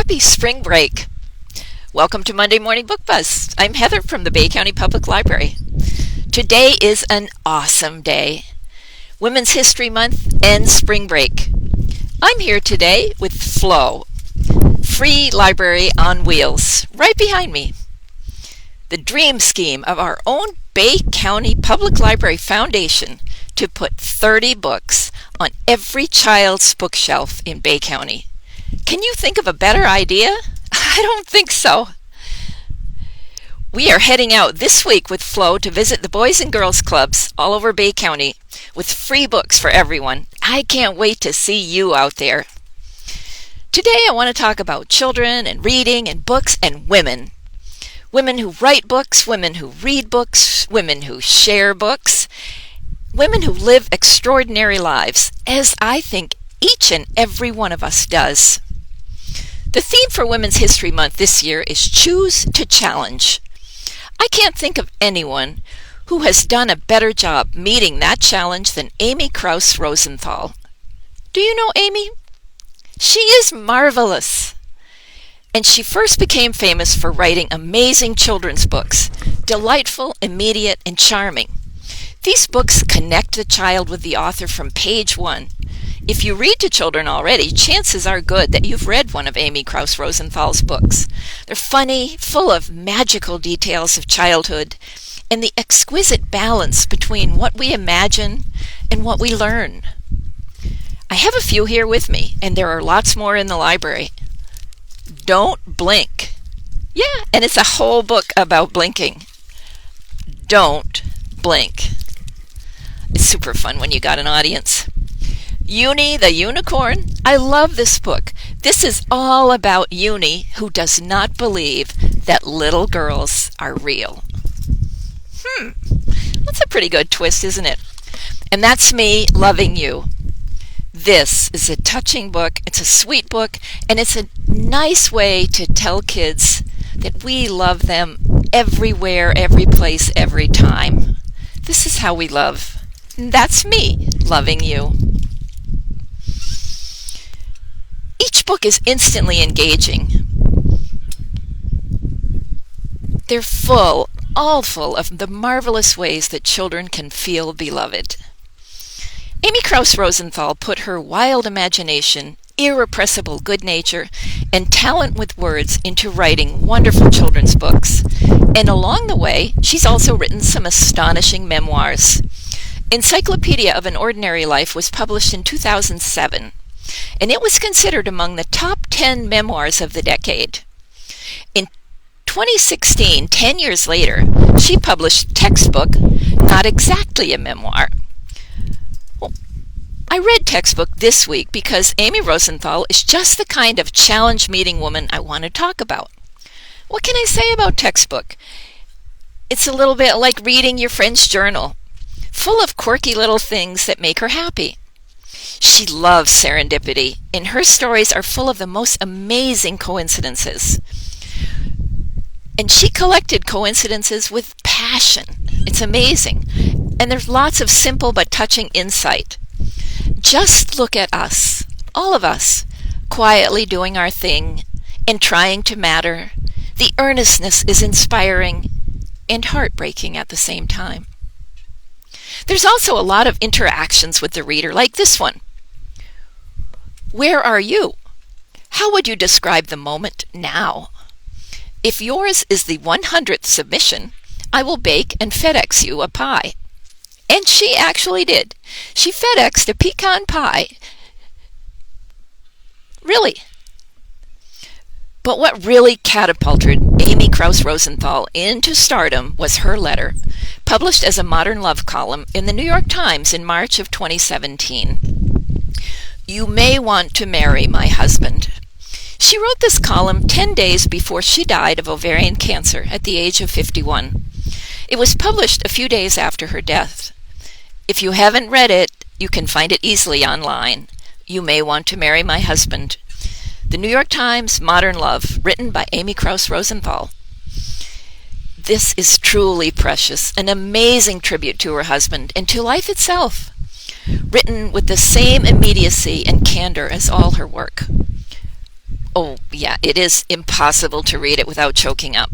Happy spring break. Welcome to Monday Morning Book Buzz. I'm Heather from the Bay County Public Library. Today is an awesome day. Women's History Month and spring break. I'm here today with Flo, free library on wheels, right behind me. The dream scheme of our own Bay County Public Library Foundation to put 30 books on every child's bookshelf in Bay County. Can you think of a better idea? I don't think so. We are heading out this week with Flo to visit the Boys and Girls Clubs all over Bay County with free books for everyone. I can't wait to see you out there. Today I want to talk about children and reading and books and women. Women who write books, women who read books, women who share books, women who live extraordinary lives, as I think each and every one of us does. The theme for Women's History Month this year is Choose to Challenge. I can't think of anyone who has done a better job meeting that challenge than Amy Krouse Rosenthal. Do you know Amy? She is marvelous. And she first became famous for writing amazing children's books, delightful, immediate, and charming. These books connect the child with the author from page one. If you read to children already, chances are good that you've read one of Amy Krouse Rosenthal's books. They're funny, full of magical details of childhood, and the exquisite balance between what we imagine and what we learn. I have a few here with me, and there are lots more in the library. Don't blink. Yeah, and it's a whole book about blinking. Don't blink. It's super fun when you got an audience. Uni the Unicorn. I love this book. This is all about Uni, who does not believe that little girls are real. That's a pretty good twist, isn't it? And that's me loving you. This is a touching book. It's a sweet book, and it's a nice way to tell kids that we love them everywhere, every place, every time. This is how we love. And that's me loving you. Each book is instantly engaging. They're all full of the marvelous ways that children can feel beloved. Amy Krouse Rosenthal put her wild imagination, irrepressible good nature, and talent with words into writing wonderful children's books. And along the way, she's also written some astonishing memoirs. Encyclopedia of an Ordinary Life was published in 2007. And it was considered among the top 10 memoirs of the decade. In 2016, 10 years later, she published Textbook, Not Exactly a Memoir. Well, I read Textbook this week because Amy Rosenthal is just the kind of challenge-meeting woman I want to talk about. What can I say about Textbook? It's a little bit like reading your friend's journal, full of quirky little things that make her happy. She loves serendipity, and her stories are full of the most amazing coincidences. And she collected coincidences with passion. It's amazing. And there's lots of simple but touching insight. Just look at us, all of us, quietly doing our thing and trying to matter. The earnestness is inspiring and heartbreaking at the same time. There's also a lot of interactions with the reader, like this one. Where are you? How would you describe the moment now? If yours is the 100th submission, I will bake and FedEx you a pie. And she actually did. She FedExed a pecan pie. Really. But what really catapulted Amy Krouse Rosenthal into stardom was her letter, published as a modern love column in the New York Times in March of 2017. You may want to marry my husband. She wrote this column 10 days before she died of ovarian cancer at the age of 51. It was published a few days after her death. If you haven't read it, you can find it easily online. You may want to marry my husband. The New York Times, Modern Love, written by Amy Krouse Rosenthal. This is truly precious, an amazing tribute to her husband and to life itself, written with the same immediacy and candor as all her work. Oh, yeah, it is impossible to read it without choking up.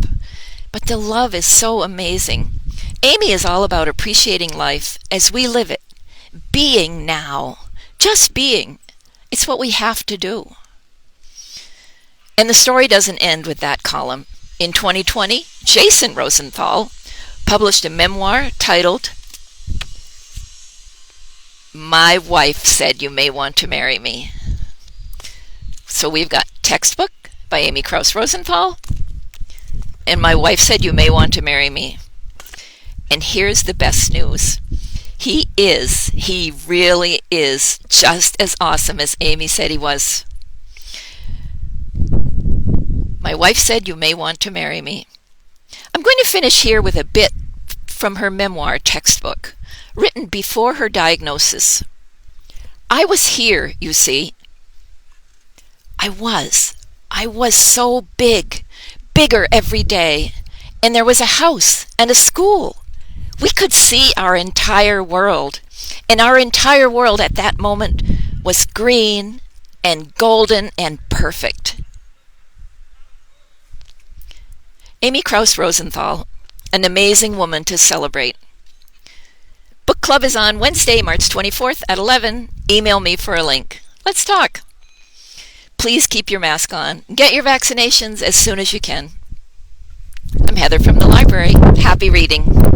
But the love is so amazing. Amy is all about appreciating life as we live it, being now, just being. It's what we have to do. And the story doesn't end with that column. In 2020, Jason Rosenthal published a memoir titled My Wife Said You May Want to Marry Me. So we've got Textbook by Amy Krouse Rosenthal and My Wife Said You May Want to Marry Me. And here's the best news. He really is just as awesome as Amy said he was. My wife said you may want to marry me. I'm going to finish here with a bit from her memoir Textbook, written before her diagnosis. I was here, you see. I was so big, bigger every day, and there was a house and a school. We could see our entire world, and our entire world at that moment was green and golden and perfect. Amy Krouse Rosenthal, an amazing woman to celebrate. Book club is on Wednesday, March 24th at 11. Email me for a link. Let's talk. Please keep your mask on. Get your vaccinations as soon as you can. I'm Heather from the library. Happy reading.